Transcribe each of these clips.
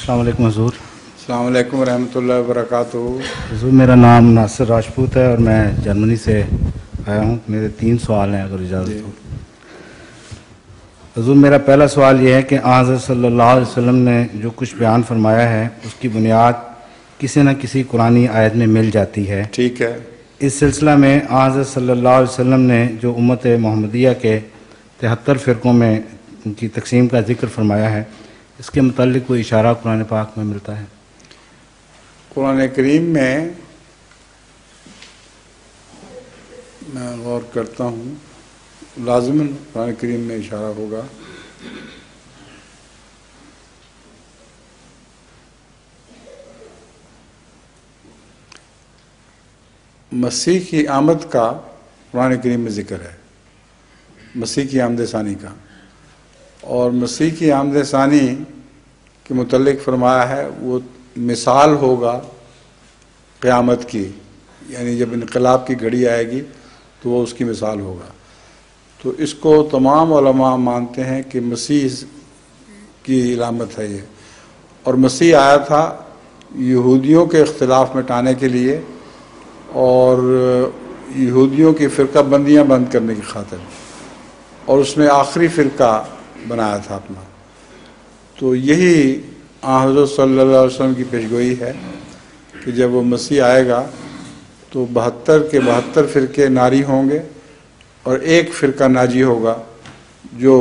السلام علیکم حضور۔ السلام علیکم ورحمۃ اللہ وبرکاتہ۔ حضور میرا نام ناصر راجپوت ہے اور میں جرمنی سے آیا ہوں۔ میرے 3 سوال ہیں اگر اجازت ہو۔ حضور میرا پہلا سوال یہ ہے کہ حضرت صلی اللہ علیہ وسلم نے جو کچھ بیان فرمایا ہے اس کی بنیاد کسی نہ کسی قرآنی آیت میں مل جاتی ہے۔ ٹھیک ہے۔ اس سلسلہ میں حضرت صلی اللہ علیہ وسلم نے جو امت محمدیہ کے 73 فرقوں میں ان کی تقسیم کا ذکر فرمایا ہے، اس کے متعلق کوئی اشارہ قرآن پاک میں ملتا ہے؟ قرآن کریم میں غور کرتا ہوں، لازماً قرآن کریم میں اشارہ ہوگا۔ مسیح کی آمد کا قرآن کریم میں ذکر ہے، مسیح کی آمد ثانی کا، اور مسیح کی آمد ثانی کے متعلق فرمایا ہے وہ مثال ہوگا قیامت کی، یعنی جب انقلاب کی گھڑی آئے گی تو وہ اس کی مثال ہوگا۔ تو اس کو تمام علماء مانتے ہیں کہ مسیح کی علامت ہے یہ، اور مسیح آیا تھا یہودیوں کے اختلاف مٹانے کے لیے اور یہودیوں کی فرقہ بندیاں بند کرنے کی خاطر، اور اس نے آخری فرقہ بنایا تھا اپنا۔ تو یہی حضرت صلی اللہ علیہ وسلم کی پیشگوئی ہے کہ جب وہ مسیح آئے گا تو 72 کے 72 فرقے ناری ہوں گے اور ایک فرقہ ناجی ہوگا جو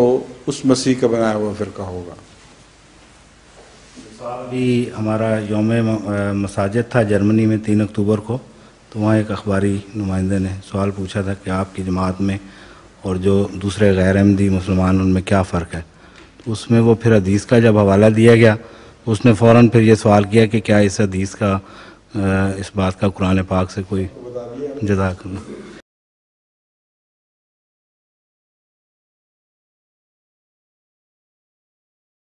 اس مسیح کا بنایا ہوا فرقہ ہوگا۔ ابھی ہمارا یوم مساجد تھا جرمنی میں 3 اکتوبر کو، تو وہاں ایک اخباری نمائندے نے سوال پوچھا تھا کہ آپ کی جماعت میں اور جو دوسرے غیر احمدی مسلمان ان میں کیا فرق ہے؟ تو اس میں وہ پھر حدیث کا جب حوالہ دیا گیا تو اس نے فوراً پھر یہ سوال کیا کہ کیا اس حدیث کا اس بات کا قرآن پاک سے کوئی جزاک اللہ۔